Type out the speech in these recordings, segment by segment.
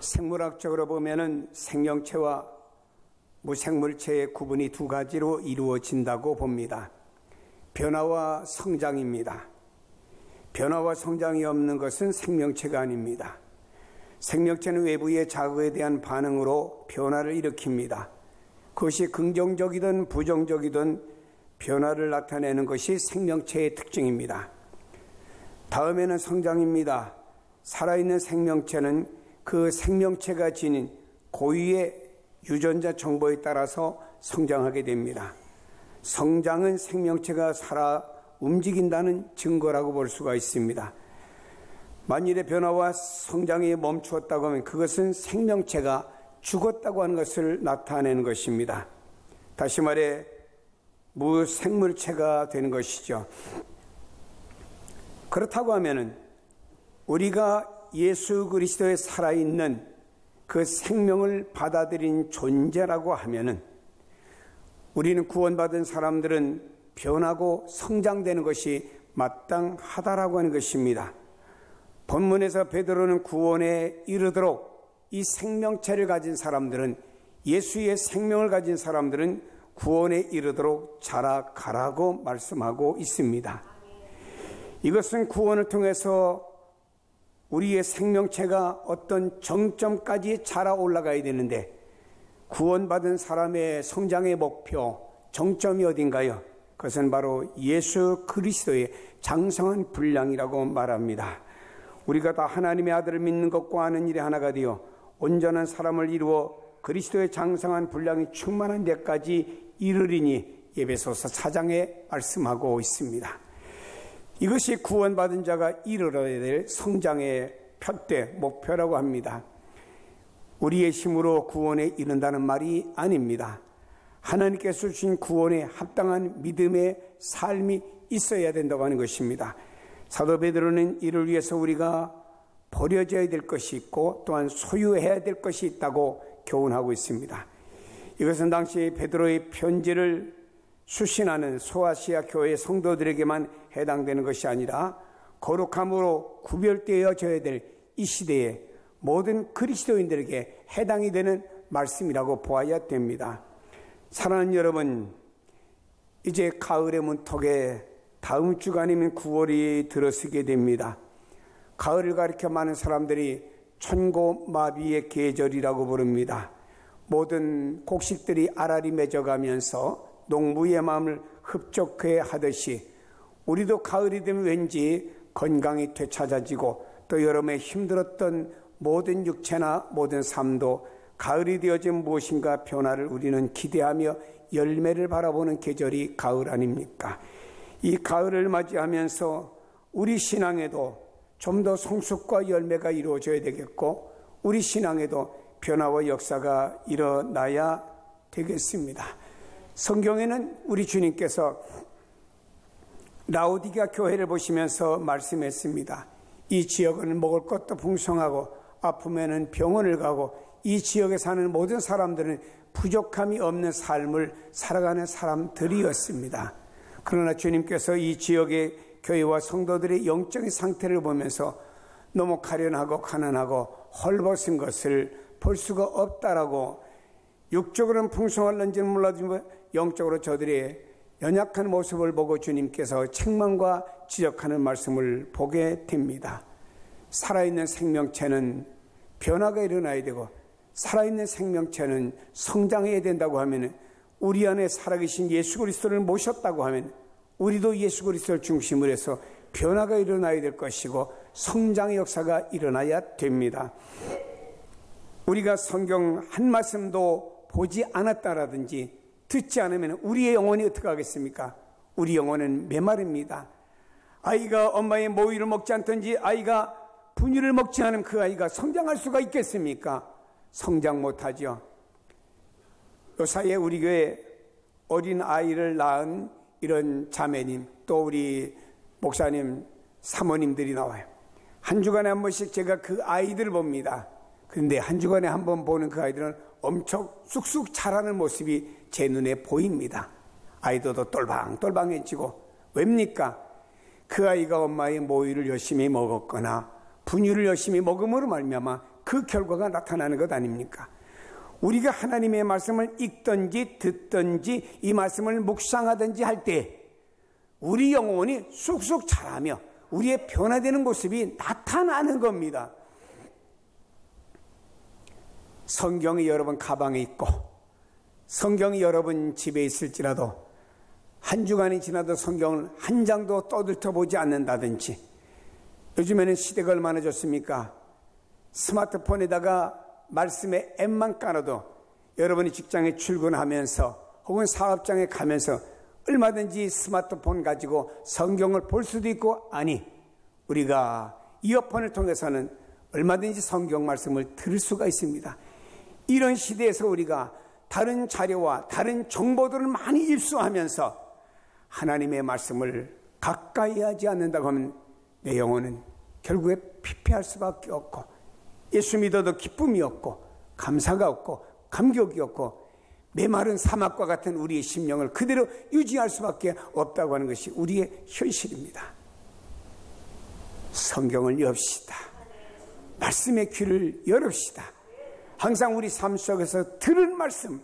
생물학적으로 보면은 생명체와 무생물체의 구분이 두 가지로 이루어진다고 봅니다. 변화와 성장입니다. 변화와 성장이 없는 것은 생명체가 아닙니다. 생명체는 외부의 자극에 대한 반응으로 변화를 일으킵니다. 그것이 긍정적이든 부정적이든 변화를 나타내는 것이 생명체의 특징입니다. 다음에는 성장입니다. 살아있는 생명체는 그 생명체가 지닌 고유의 유전자 정보에 따라서 성장하게 됩니다. 성장은 생명체가 살아 움직인다는 증거라고 볼 수가 있습니다. 만일의 변화와 성장이 멈추었다고 하면 그것은 생명체가 죽었다고 하는 것을 나타내는 것입니다. 다시 말해 무생물체가 되는 것이죠. 그렇다고 하면은 우리가 예수 그리스도의 살아있는 그 생명을 받아들인 존재라고 하면은 우리는 구원받은 사람들은 변하고 성장되는 것이 마땅하다라고 하는 것입니다. 본문에서 베드로는 구원에 이르도록 이 생명체를 가진 사람들은, 예수의 생명을 가진 사람들은 구원에 이르도록 자라가라고 말씀하고 있습니다. 이것은 구원을 통해서 우리의 생명체가 어떤 정점까지 자라 올라가야 되는데, 구원받은 사람의 성장의 목표, 정점이 어딘가요? 그것은 바로 예수 그리스도의 장성한 분량이라고 말합니다. 우리가 다 하나님의 아들을 믿는 것과 아는 일에 하나가 되어 온전한 사람을 이루어 그리스도의 장성한 분량이 충만한 데까지 이르리니 에베소서 4장에 말씀하고 있습니다. 이것이 구원받은 자가 이르러야 될 성장의 표대, 목표라고 합니다. 우리의 힘으로 구원에 이른다는 말이 아닙니다. 하나님께서 주신 구원에 합당한 믿음의 삶이 있어야 된다고 하는 것입니다. 사도 베드로는 이를 위해서 우리가 버려져야 될 것이 있고 또한 소유해야 될 것이 있다고 교훈하고 있습니다. 이것은 당시 베드로의 편지를 수신하는 소아시아 교회 성도들에게만 해당되는 것이 아니라 거룩함으로 구별되어져야 될 이 시대에 모든 그리스도인들에게 해당이 되는 말씀이라고 보아야 됩니다. 사랑하는 여러분, 이제 가을의 문턱에 다음 주가 아니면 9월이 들어서게 됩니다. 가을을 가리켜 많은 사람들이 천고마비의 계절이라고 부릅니다. 모든 곡식들이 알알이 맺어가면서 농부의 마음을 흡족해 하듯이 우리도 가을이 되면 왠지 건강이 되찾아지고 또 여름에 힘들었던 모든 육체나 모든 삶도 가을이 되어진 무엇인가 변화를 우리는 기대하며 열매를 바라보는 계절이 가을 아닙니까? 이 가을을 맞이하면서 우리 신앙에도 좀 더 성숙과 열매가 이루어져야 되겠고 우리 신앙에도 변화와 역사가 일어나야 되겠습니다. 성경에는 우리 주님께서 라오디게아 교회를 보시면서 말씀했습니다. 이 지역은 먹을 것도 풍성하고 아프면은 병원을 가고 이 지역에 사는 모든 사람들은 부족함이 없는 삶을 살아가는 사람들이었습니다. 그러나 주님께서 이 지역의 교회와 성도들의 영적인 상태를 보면서 너무 가련하고 가난하고 헐벗은 것을 볼 수가 없다라고, 육적으로는 풍성할런지는 몰라도 영적으로 저들의 연약한 모습을 보고 주님께서 책망과 지적하는 말씀을 보게 됩니다. 살아있는 생명체는 변화가 일어나야 되고 살아있는 생명체는 성장해야 된다고 하면, 우리 안에 살아계신 예수 그리스도를 모셨다고 하면 우리도 예수 그리스도를 중심으로 해서 변화가 일어나야 될 것이고 성장의 역사가 일어나야 됩니다. 우리가 성경 한 말씀도 보지 않았다라든지 듣지 않으면 우리의 영혼이 어떻게 하겠습니까? 우리 영혼은 메마릅니다. 아이가 엄마의 모유를 먹지 않든지 아이가 분유를 먹지 않으면 그 아이가 성장할 수가 있겠습니까? 성장 못하죠. 요 사이에 우리 교회 어린 아이를 낳은 이런 자매님, 또 우리 목사님, 사모님들이 나와요. 한 주간에 한 번씩 제가 그 아이들을 봅니다. 그런데 한 주간에 한 번 보는 그 아이들은 엄청 쑥쑥 자라는 모습이 제 눈에 보입니다. 아이들도 똘방똘방해지고, 왜입니까? 그 아이가 엄마의 모유를 열심히 먹었거나 분유를 열심히 먹음으로 말미암아 그 결과가 나타나는 것 아닙니까? 우리가 하나님의 말씀을 읽든지 듣든지 이 말씀을 묵상하든지 할 때 우리 영혼이 쑥쑥 자라며 우리의 변화되는 모습이 나타나는 겁니다. 성경이 여러분 가방에 있고 성경이 여러분 집에 있을지라도 한 주간이 지나도 성경을 한 장도 떠들터 보지 않는다든지, 요즘에는 시대가 얼마나 좋습니까? 스마트폰에다가 말씀의 앱만 깔아도 여러분이 직장에 출근하면서 혹은 사업장에 가면서 얼마든지 스마트폰 가지고 성경을 볼 수도 있고, 아니 우리가 이어폰을 통해서는 얼마든지 성경 말씀을 들을 수가 있습니다. 이런 시대에서 우리가 다른 자료와 다른 정보들을 많이 입수하면서 하나님의 말씀을 가까이 하지 않는다고 하면 내 영혼은 결국에 피폐할 수밖에 없고, 예수 믿어도 기쁨이 없고 감사가 없고 감격이 없고 메마른 사막과 같은 우리의 심령을 그대로 유지할 수밖에 없다고 하는 것이 우리의 현실입니다. 성경을 엽시다. 말씀의 귀를 열읍시다. 항상 우리 삶 속에서 들은 말씀,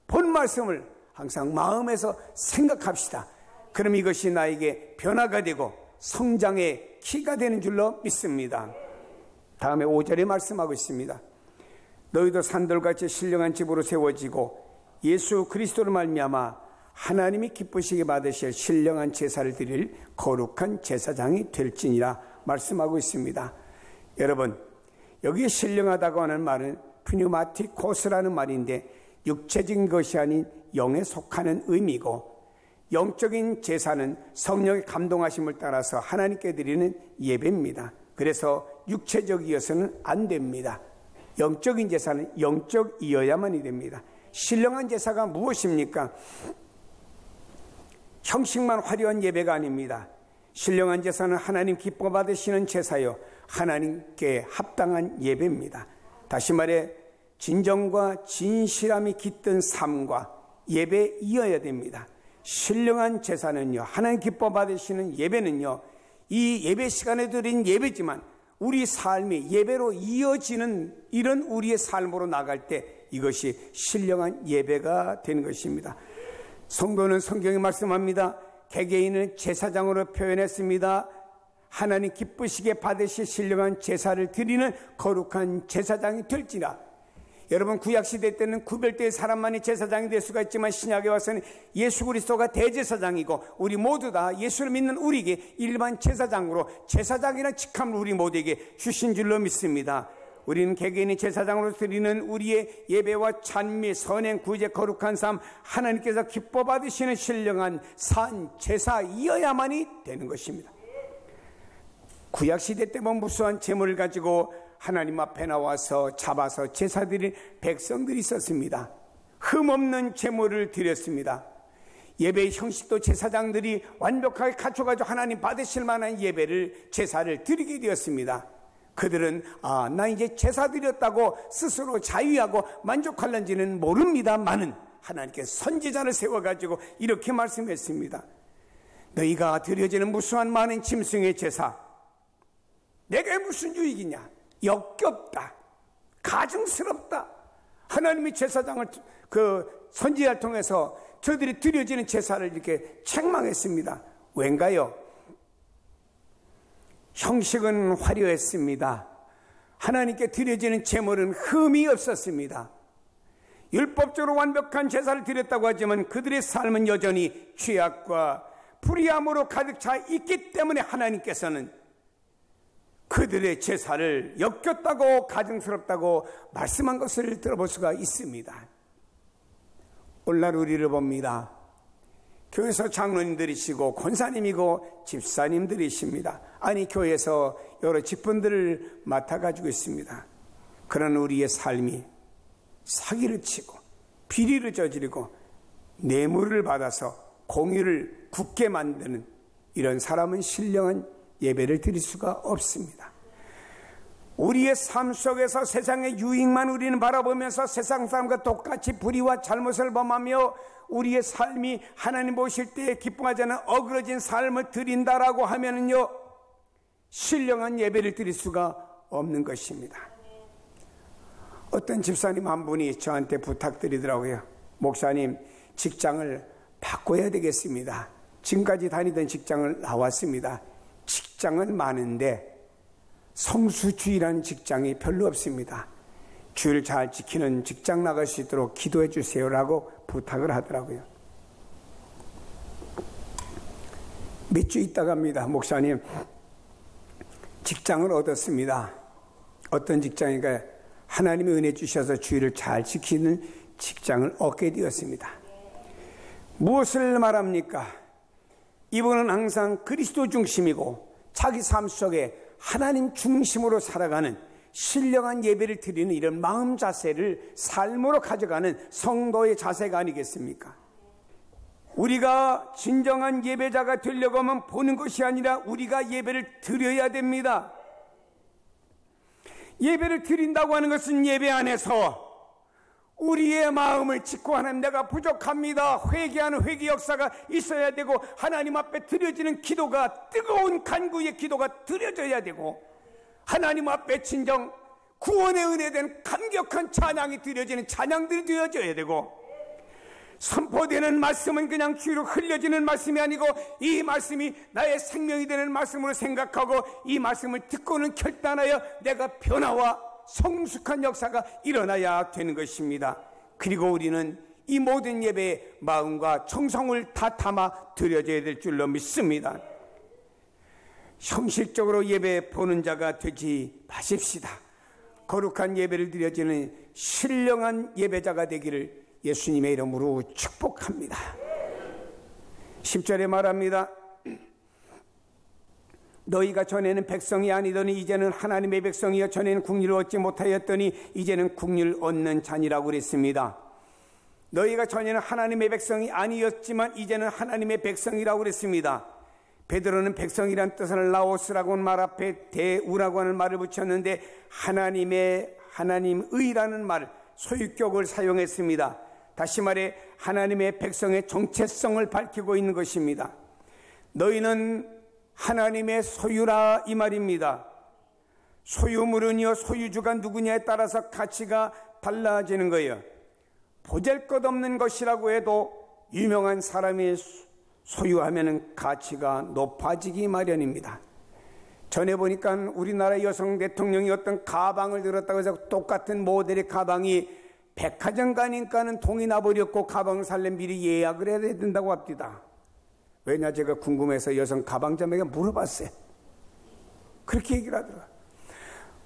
본 말씀을 항상 마음에서 생각합시다. 그럼 이것이 나에게 변화가 되고 성장의 키가 되는 줄로 믿습니다. 다음에 5절에 말씀하고 있습니다. 너희도 산돌같이 신령한 집으로 세워지고 예수 그리스도로 말미암아 하나님이 기쁘시게 받으실 신령한 제사를 드릴 거룩한 제사장이 될지니라 말씀하고 있습니다. 여러분, 여기에 신령하다고 하는 말은 프뉴마티코스라는 말인데 육체적인 것이 아닌 영에 속하는 의미고, 영적인 제사는 성령의 감동하심을 따라서 하나님께 드리는 예배입니다. 그래서 육체적이어서는 안 됩니다. 영적인 제사는 영적이어야만이 됩니다. 신령한 제사가 무엇입니까? 형식만 화려한 예배가 아닙니다. 신령한 제사는 하나님 기뻐 받으시는 제사요, 하나님께 합당한 예배입니다. 다시 말해 진정과 진실함이 깃든 삶과 예배이어야 됩니다. 신령한 제사는요, 하나님 기뻐 받으시는 예배는요, 이 예배 시간에 드린 예배지만 우리 삶이 예배로 이어지는 이런 우리의 삶으로 나갈 때 이것이 신령한 예배가 되는 것입니다. 성도는 성경이 말씀합니다. 개개인을 제사장으로 표현했습니다. 하나님 기쁘시게 받으실 신령한 제사를 드리는 거룩한 제사장이 될지라. 여러분, 구약시대 때는 구별된 사람만이 제사장이 될 수가 있지만 신약에 와서는 예수 그리스도가 대제사장이고 우리 모두 다 예수를 믿는 우리에게 일반 제사장으로 제사장이라는 직함을 우리 모두에게 주신 줄로 믿습니다. 우리는 개개인이 제사장으로 드리는 우리의 예배와 찬미, 선행, 구제, 거룩한 삶, 하나님께서 기뻐 받으시는 신령한 산 제사이어야만이 되는 것입니다. 구약시대 때 무수한 제물을 가지고 하나님 앞에 나와서 잡아서 제사드린 백성들이 있었습니다. 흠없는 제물을 드렸습니다. 예배의 형식도 제사장들이 완벽하게 갖춰가지고 하나님 받으실 만한 예배를, 제사를 드리게 되었습니다. 그들은 나 이제 제사 드렸다고 스스로 자유하고 만족할는지는 모릅니다만은 하나님께서 선지자를 세워가지고 이렇게 말씀했습니다. 너희가 드려지는 무수한 많은 짐승의 제사, 내게 무슨 유익이냐? 역겹다, 가증스럽다. 하나님이 제사장을 선지자를 통해서 저들이 드려지는 제사를 이렇게 책망했습니다. 왠가요? 형식은 화려했습니다. 하나님께 드려지는 제물은 흠이 없었습니다. 율법적으로 완벽한 제사를 드렸다고 하지만 그들의 삶은 여전히 죄악과 불의함으로 가득 차 있기 때문에 하나님께서는 그들의 제사를 역겹다고 가증스럽다고 말씀한 것을 들어볼 수가 있습니다. 오늘날 우리를 봅니다. 교회에서 장로님들이시고 권사님이고 집사님들이십니다. 아니, 교회에서 여러 직분들을 맡아가지고 있습니다. 그런 우리의 삶이 사기를 치고 비리를 저지르고 뇌물을 받아서 공의를 굳게 만드는 이런 사람은 신령한 예배를 드릴 수가 없습니다. 우리의 삶 속에서 세상의 유익만 우리는 바라보면서 세상 사람과 똑같이 불의와 잘못을 범하며 우리의 삶이 하나님 보실 때 기뻐하지 않은 어그러진 삶을 드린다라고 하면은요, 신령한 예배를 드릴 수가 없는 것입니다. 어떤 집사님 한 분이 저한테 부탁드리더라고요. 목사님, 직장을 바꿔야 되겠습니다. 지금까지 다니던 직장을 나왔습니다. 직장은 많은데 성수주의라는 직장이 별로 없습니다. 주의를 잘 지키는 직장 나갈 수 있도록 기도해 주세요라고 부탁을 하더라고요. 몇 주 있다가 합니다. 목사님, 직장을 얻었습니다. 어떤 직장인가? 하나님의 은혜 주셔서 주의를 잘 지키는 직장을 얻게 되었습니다. 무엇을 말합니까? 이분은 항상 그리스도 중심이고 자기 삶 속에 하나님 중심으로 살아가는 신령한 예배를 드리는 이런 마음 자세를 삶으로 가져가는 성도의 자세가 아니겠습니까? 우리가 진정한 예배자가 되려고 하면 보는 것이 아니라 우리가 예배를 드려야 됩니다. 예배를 드린다고 하는 것은 예배 안에서 우리의 마음을 짚고 하나님, 내가 부족합니다. 회개하는 회개 역사가 있어야 되고, 하나님 앞에 드려지는 기도가, 뜨거운 간구의 기도가 드려져야 되고, 하나님 앞에 진정 구원의 은혜된 감격한 찬양이 드려지는 찬양들이 되어져야 되고, 선포되는 말씀은 그냥 주로 흘려지는 말씀이 아니고 이 말씀이 나의 생명이 되는 말씀으로 생각하고 이 말씀을 듣고는 결단하여 내가 변화와 성숙한 역사가 일어나야 되는 것입니다. 그리고 우리는 이 모든 예배의 마음과 정성을 다 담아 드려져야 될 줄로 믿습니다. 형식적으로 예배 보는 자가 되지 마십시다. 거룩한 예배를 드려지는 신령한 예배자가 되기를 예수님의 이름으로 축복합니다. 10절에 말합니다. 너희가 전에는 백성이 아니더니 이제는 하나님의 백성이여, 전에는 국리를 얻지 못하였더니 이제는 국리를 얻는 자니라고 그랬습니다. 너희가 전에는 하나님의 백성이 아니었지만 이제는 하나님의 백성이라고 그랬습니다. 베드로는 백성이란 뜻을 라오스라고 하는 말 앞에 대우라고 하는 말을 붙였는데 하나님의라는 말, 소유격을 사용했습니다. 다시 말해 하나님의 백성의 정체성을 밝히고 있는 것입니다. 너희는 하나님의 소유라 이 말입니다. 소유물은요, 소유주가 누구냐에 따라서 가치가 달라지는 거예요. 보잘것없는 것이라고 해도 유명한 사람이 소유하면 가치가 높아지기 마련입니다. 전에 보니까 우리나라 여성 대통령이 어떤 가방을 들었다고 해서 똑같은 모델의 가방이 백화점 가니까는 동이 나버렸고 가방을 살려면 미리 예약을 해야 된다고 합니다. 왜냐, 제가 궁금해서 여성 가방점에게 물어봤어요. 그렇게 얘기를 하더라고요.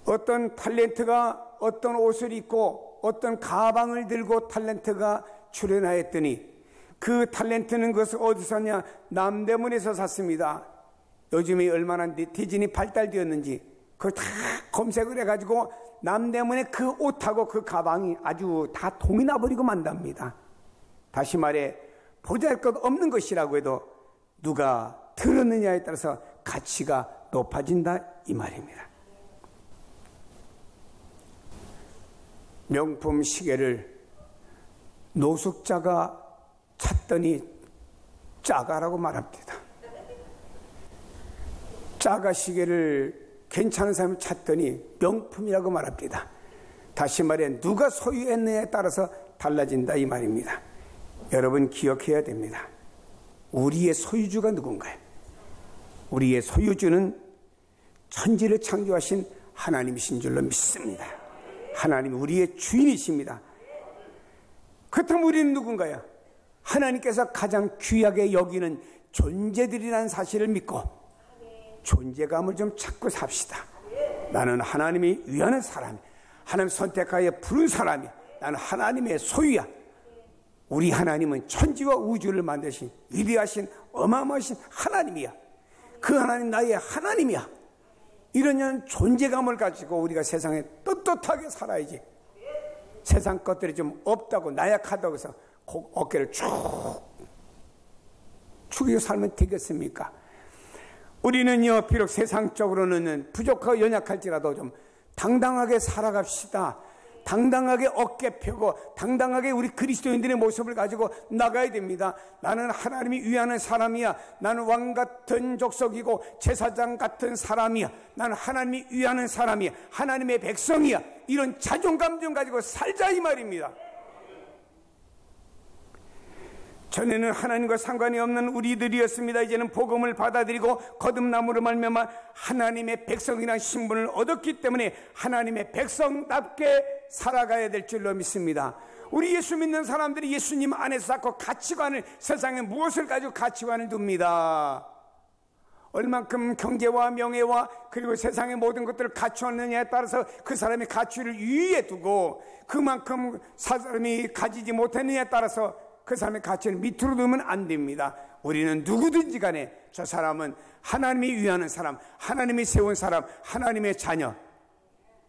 어떤 탤런트가 어떤 옷을 입고 어떤 가방을 들고 탤런트가 출연하였더니 그 탤런트는 그것을 어디서 샀냐? 남대문에서 샀습니다. 요즘에 얼마나 디즈니 발달되었는지 그걸 다 검색을 해가지고 남대문에 그 옷하고 그 가방이 아주 다 동이 나버리고 만답니다. 다시 말해 보잘것없는 것이라고 해도 누가 들었느냐에 따라서 가치가 높아진다 이 말입니다. 명품 시계를 노숙자가 찾더니 짜가라고 말합니다. 짜가 시계를 괜찮은 사람을 찾더니 명품이라고 말합니다. 다시 말해 누가 소유했느냐에 따라서 달라진다 이 말입니다. 여러분 기억해야 됩니다. 우리의 소유주가 누군가요? 우리의 소유주는 천지를 창조하신 하나님이신 줄로 믿습니다. 하나님 우리의 주인이십니다. 그렇다면 우리는 누군가요? 하나님께서 가장 귀하게 여기는 존재들이라는 사실을 믿고 존재감을 좀 찾고 삽시다. 나는 하나님이 위하는 사람이야. 하나님 선택하여 부른 사람이야. 나는 하나님의 소유야. 우리 하나님은 천지와 우주를 만드신 위대하신 어마어마하신 하나님이야. 그 하나님 나의 하나님이야. 이런 존재감을 가지고 우리가 세상에 떳떳하게 살아야지. 세상 것들이 좀 없다고 나약하다고 해서 어깨를 쭉 축이고 살면 되겠습니까? 우리는요, 비록 세상적으로는 부족하고 연약할지라도 좀 당당하게 살아갑시다. 당당하게 어깨 펴고 당당하게 우리 그리스도인들의 모습을 가지고 나가야 됩니다. 나는 하나님이 위하는 사람이야. 나는 왕 같은 족속이고 제사장 같은 사람이야. 나는 하나님이 위하는 사람이야. 하나님의 백성이야. 이런 자존감 좀 가지고 살자 이 말입니다. 전에는 하나님과 상관이 없는 우리들이었습니다. 이제는 복음을 받아들이고 거듭남으로 말미암아 하나님의 백성이라는 신분을 얻었기 때문에 하나님의 백성답게 살아가야 될 줄로 믿습니다. 우리 예수 믿는 사람들이 예수님 안에서 쌓고 가치관을, 세상에 무엇을 가지고 가치관을 둡니다. 얼만큼 경제와 명예와 그리고 세상의 모든 것들을 갖추었느냐에 따라서 그 사람의 가치를 위에 두고, 그만큼 사람이 가지지 못했느냐에 따라서 그 사람의 가치를 밑으로 두면 안 됩니다. 우리는 누구든지 간에 저 사람은 하나님이 위하는 사람, 하나님이 세운 사람, 하나님의 자녀,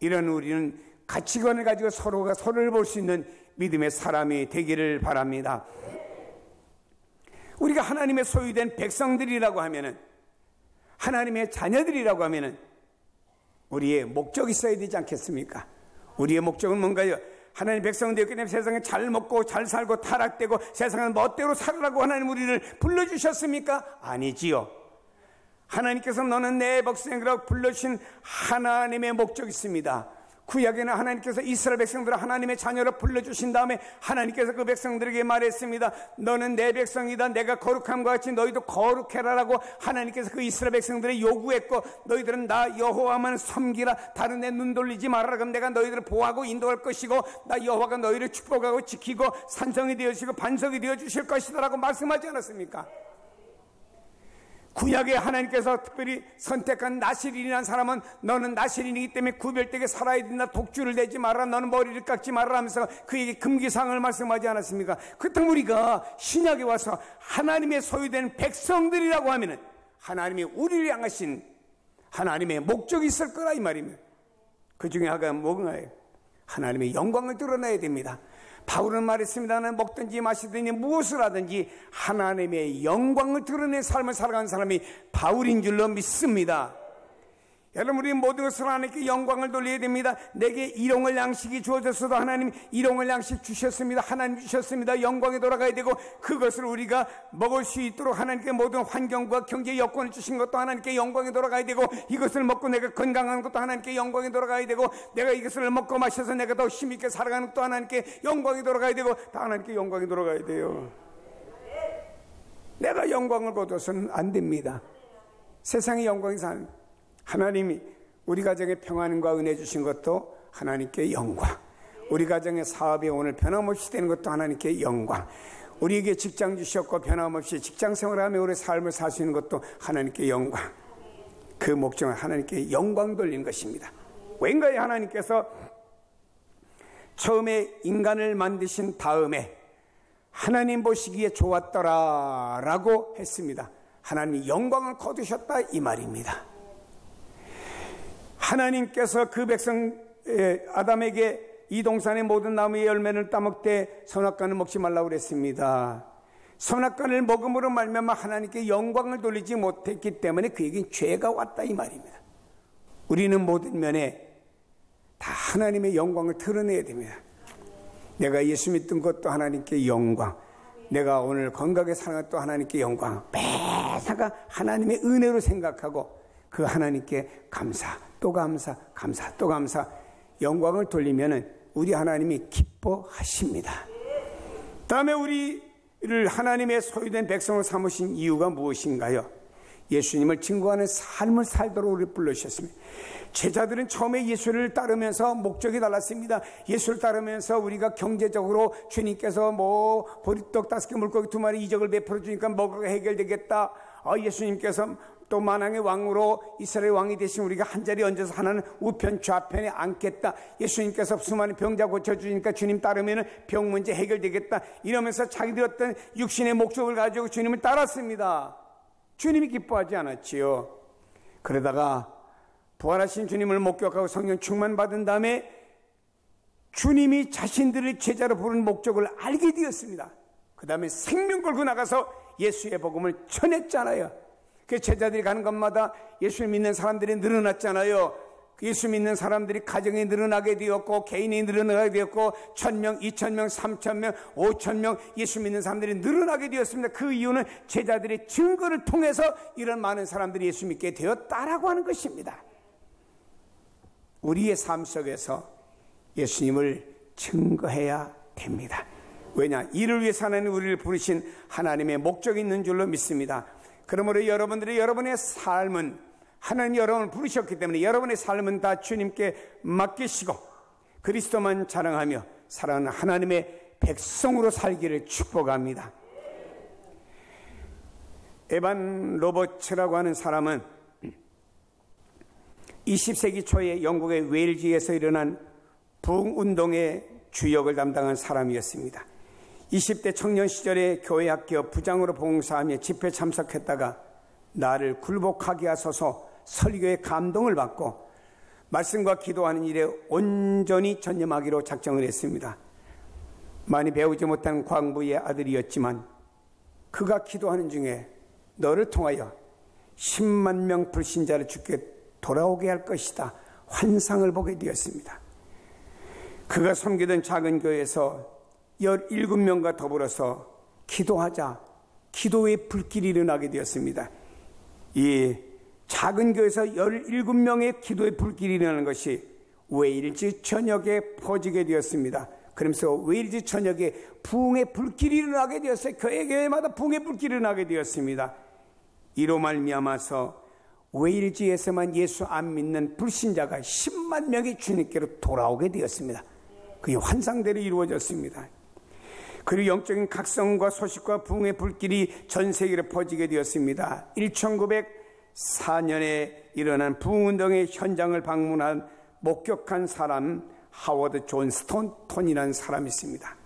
이런 우리는 가치관을 가지고 서로가 서로를 볼 수 있는 믿음의 사람이 되기를 바랍니다. 우리가 하나님의 소유된 백성들이라고 하면은, 하나님의 자녀들이라고 하면은 우리의 목적이 있어야 되지 않겠습니까? 우리의 목적은 뭔가요? 하나님 백성 되었기 때문에 세상에 잘 먹고 잘 살고 타락되고 세상을 멋대로 살으라고 하나님 우리를 불러주셨습니까? 아니지요. 하나님께서 너는 내 백성이라고 불러주신 하나님의 목적이 있습니다. 구약에는 하나님께서 이스라엘 백성들을 하나님의 자녀로 불러주신 다음에 하나님께서 그 백성들에게 말했습니다. 너는 내 백성이다. 내가 거룩함과 같이 너희도 거룩해라라고 하나님께서 그 이스라엘 백성들을 요구했고, 너희들은 나 여호와만 섬기라. 다른 데 눈 돌리지 말아라. 그럼 내가 너희들을 보호하고 인도할 것이고, 나 여호와가 너희를 축복하고 지키고 산성이 되어주시고 반석이 되어주실 것이다 라고 말씀하지 않았습니까? 구약에 하나님께서 특별히 선택한 나실인이라는 사람은 너는 나실인이기 때문에 구별되게 살아야 된다. 독주를 내지 말아라. 너는 머리를 깎지 말아라 하면서 그에게 금기사항을 말씀하지 않았습니까? 그렇다면 우리가 신약에 와서 하나님의 소유된 백성들이라고 하면은 하나님이 우리를 향하신 하나님의 목적이 있을 거라 이 말입니다. 그 중에 하나가 뭔가요? 하나님의 영광을 드러내야 됩니다. 바울은 말했습니다. 나는 먹든지 마시든지 무엇을 하든지 하나님의 영광을 드러낸 삶을 살아가는 사람이 바울인 줄로 믿습니다. 여러분, 우리 모든 것을 하나님께 영광을 돌려야 됩니다. 내게 일용할 양식이 주어졌어도 하나님 일용할 양식 주셨습니다. 하나님 주셨습니다. 영광에 돌아가야 되고, 그것을 우리가 먹을 수 있도록 하나님께 모든 환경과 경제 여건을 주신 것도 하나님께 영광에 돌아가야 되고, 이것을 먹고 내가 건강한 것도 하나님께 영광에 돌아가야 되고, 내가 이것을 먹고 마셔서 내가 더 힘있게 살아가는 것도 하나님께 영광에 돌아가야 되고, 다 하나님께 영광에 돌아가야 돼요. 내가 영광을 거둬서는 안 됩니다. 세상의 영광이 사는, 하나님이 우리 가정에 평안과 은혜 주신 것도 하나님께 영광, 우리 가정의 사업이 오늘 변함없이 되는 것도 하나님께 영광, 우리에게 직장 주셨고 변함없이 직장 생활하며 우리 삶을 살 수 있는 것도 하나님께 영광. 그 목적은 하나님께 영광 돌리는 것입니다. 왠가요? 하나님께서 처음에 인간을 만드신 다음에 하나님 보시기에 좋았더라 라고 했습니다. 하나님이 영광을 거두셨다 이 말입니다. 하나님께서 그 백성 아담에게 이 동산의 모든 나무의 열매를 따먹되 선악과는 먹지 말라고 그랬습니다. 선악과를 먹음으로 말미암아 하나님께 영광을 돌리지 못했기 때문에 그에겐 죄가 왔다 이 말입니다. 우리는 모든 면에 다 하나님의 영광을 드러내야 됩니다. 내가 예수 믿던 것도 하나님께 영광, 내가 오늘 건강하게 사는 것도 하나님께 영광, 매사가 하나님의 은혜로 생각하고 그 하나님께 감사, 또 감사, 감사, 또 감사, 영광을 돌리면은 우리 하나님이 기뻐하십니다. 다음에 우리를 하나님의 소유된 백성으로 삼으신 이유가 무엇인가요? 예수님을 증거하는 삶을 살도록 우리를 불러주셨습니다. 제자들은 처음에 예수를 따르면서 목적이 달랐습니다. 예수를 따르면서 우리가 경제적으로 주님께서 보리떡 5개 물고기 2마리 이적을 베풀어 주니까 먹어가 해결되겠다. 예수님께서 또 만왕의 왕으로 이스라엘 왕이 되신 우리가 한자리 얹어서 하나는 우편 좌편에 앉겠다. 예수님께서 수많은 병자 고쳐주니까 주님 따르면 병 문제 해결되겠다. 이러면서 자기들 어떤 육신의 목적을 가지고 주님을 따랐습니다. 주님이 기뻐하지 않았지요. 그러다가 부활하신 주님을 목격하고 성령 충만받은 다음에 주님이 자신들을 제자로 부른 목적을 알게 되었습니다. 그 다음에 생명 걸고 나가서 예수의 복음을 전했잖아요. 그 제자들이 가는 곳마다 예수를 믿는 사람들이 늘어났잖아요. 예수 믿는 사람들이 가정이 늘어나게 되었고 개인이 늘어나게 되었고 1,000명, 2,000명, 3,000명, 5,000명 예수 믿는 사람들이 늘어나게 되었습니다. 그 이유는 제자들의 증거를 통해서 이런 많은 사람들이 예수 믿게 되었다라고 하는 것입니다. 우리의 삶 속에서 예수님을 증거해야 됩니다. 왜냐? 이를 위해서 하나님 우리를 부르신 하나님의 목적이 있는 줄로 믿습니다. 그러므로 여러분들의 여러분의 삶은 하나님이 여러분을 부르셨기 때문에 여러분의 삶은 다 주님께 맡기시고 그리스도만 자랑하며 사랑하는 하나님의 백성으로 살기를 축복합니다. 에반 로버츠라고 하는 사람은 20세기 초에 영국의 웨일즈에서 일어난 부흥운동의 주역을 담당한 사람이었습니다. 20대 청년 시절에 교회 학교 부장으로 봉사하며 집회 참석했다가 나를 굴복하게 하소서 설교에 감동을 받고 말씀과 기도하는 일에 온전히 전념하기로 작정을 했습니다. 많이 배우지 못한 광부의 아들이었지만 그가 기도하는 중에 너를 통하여 10만 명 불신자를 주께 돌아오게 할 것이다 환상을 보게 되었습니다. 그가 섬기던 작은 교회에서 17명과 더불어서 기도하자 기도의 불길이 일어나게 되었습니다. 이 작은 교회에서 17명의 기도의 불길이 일어나는 것이 웨일즈 전역에 퍼지게 되었습니다. 그러면서 웨일즈 전역에 부흥의 불길이 일어나게 되었어요. 교회마다 부흥의 불길이 일어나게 되었습니다. 이로 말미암아서 웨일즈에서만 예수 안 믿는 불신자가 10만 명이 주님께로 돌아오게 되었습니다. 그게 환상대로 이루어졌습니다. 그리고 영적인 각성과 소식과 부흥의 불길이 전 세계로 퍼지게 되었습니다. 1904년에 일어난 부흥운동의 현장을 방문한 목격한 사람 하워드 존 스톤톤이라는 사람이 있습니다.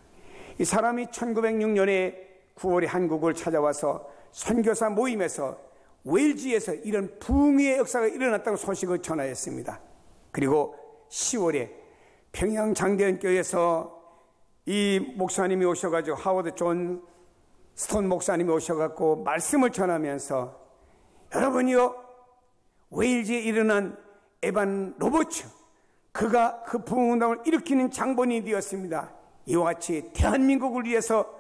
이 사람이 1906년에 9월에 한국을 찾아와서 선교사 모임에서 웨일즈에서 이런 부흥의 역사가 일어났다고 소식을 전하였습니다. 그리고 10월에 평양 장대현교회에서 이 목사님이 오셔가지고 하워드 존 스톤 목사님이 오셔가지고 말씀을 전하면서 여러분이요 웨일즈에 일어난 에반 로버츠 그가 그 부흥운동을 일으키는 장본인이 되었습니다. 이와 같이 대한민국을 위해서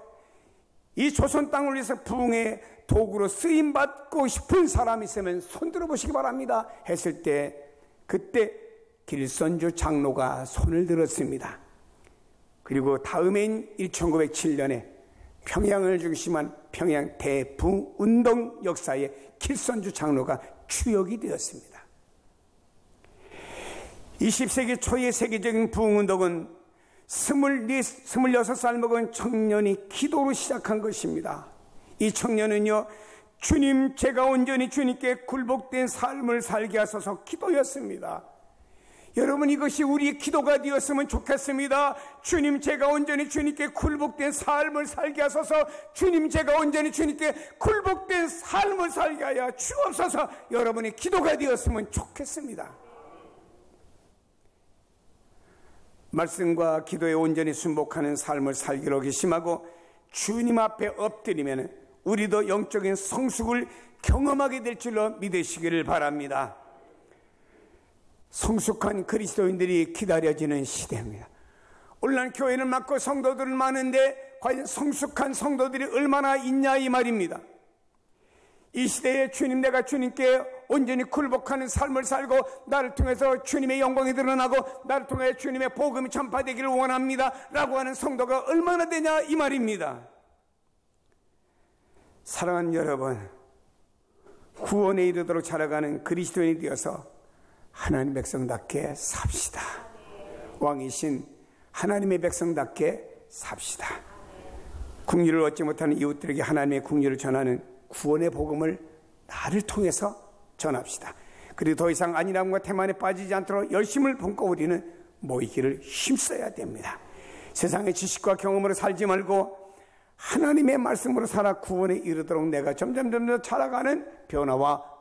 이 조선 땅을 위해서 부흥의 도구로 쓰임받고 싶은 사람이 있으면 손들어 보시기 바랍니다 했을 때 그때 길선주 장로가 손을 들었습니다. 그리고 다음해인 1907년에 평양을 중심한 평양 대부흥운동 역사에 길선주 장로가 추역이 되었습니다. 20세기 초의 세계적인 부흥운동은 26살 먹은 청년이 기도로 시작한 것입니다. 이 청년은요, 주님 제가 온전히 주님께 굴복된 삶을 살게 하소서 기도였습니다. 여러분 이것이 우리의 기도가 되었으면 좋겠습니다. 주님 제가 온전히 주님께 굴복된 삶을 살게 하소서. 주님 제가 온전히 주님께 굴복된 삶을 살게 하여 주옵소서. 여러분의 기도가 되었으면 좋겠습니다. 말씀과 기도에 온전히 순복하는 삶을 살기로 결심하고 주님 앞에 엎드리면 우리도 영적인 성숙을 경험하게 될 줄로 믿으시기를 바랍니다. 성숙한 그리스도인들이 기다려지는 시대입니다. 오늘날 교회는 많고 성도들은 많은데 과연 성숙한 성도들이 얼마나 있냐 이 말입니다. 이 시대에 주님 내가 주님께 온전히 굴복하는 삶을 살고 나를 통해서 주님의 영광이 드러나고 나를 통해 주님의 복음이 전파되기를 원합니다 라고 하는 성도가 얼마나 되냐 이 말입니다. 사랑하는 여러분, 구원에 이르도록 자라가는 그리스도인이 되어서 하나님의 백성답게 삽시다. 왕이신 하나님의 백성답게 삽시다. 국리를 얻지 못하는 이웃들에게 하나님의 국리를 전하는 구원의 복음을 나를 통해서 전합시다. 그리고 더 이상 안일함과 태만에 빠지지 않도록 열심을 품고 우리는 모이기를 힘써야 됩니다. 세상의 지식과 경험으로 살지 말고 하나님의 말씀으로 살아 구원에 이르도록 내가 점점 더 자라가는 변화와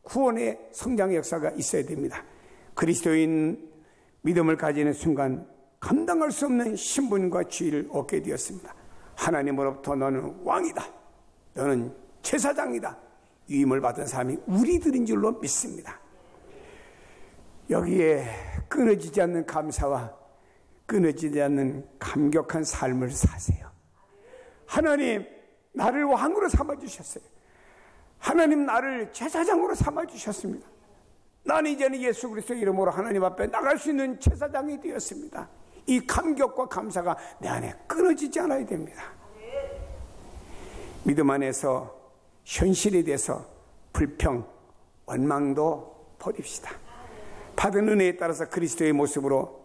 구원의 성장의 역사가 있어야 됩니다. 그리스도인 믿음을 가지는 순간 감당할 수 없는 신분과 지위를 얻게 되었습니다. 하나님으로부터 너는 왕이다, 너는 제사장이다, 위임을 받은 사람이 우리들인 줄로 믿습니다. 여기에 끊어지지 않는 감사와 끊어지지 않는 감격한 삶을 사세요. 하나님, 나를 왕으로 삼아주셨어요. 하나님, 나를 제사장으로 삼아주셨습니다. 나는 이제는 예수 그리스도의 이름으로 하나님 앞에 나갈 수 있는 제사장이 되었습니다. 이 감격과 감사가 내 안에 끊어지지 않아야 됩니다. 믿음 안에서 현실에 대해서 불평, 원망도 버립시다. 받은 은혜에 따라서 그리스도의 모습으로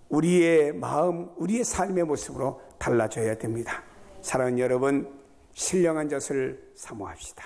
우리의 마음, 우리의 삶의 모습으로 달라져야 됩니다. 사랑하는 여러분, 신령한 젖을 사모합시다.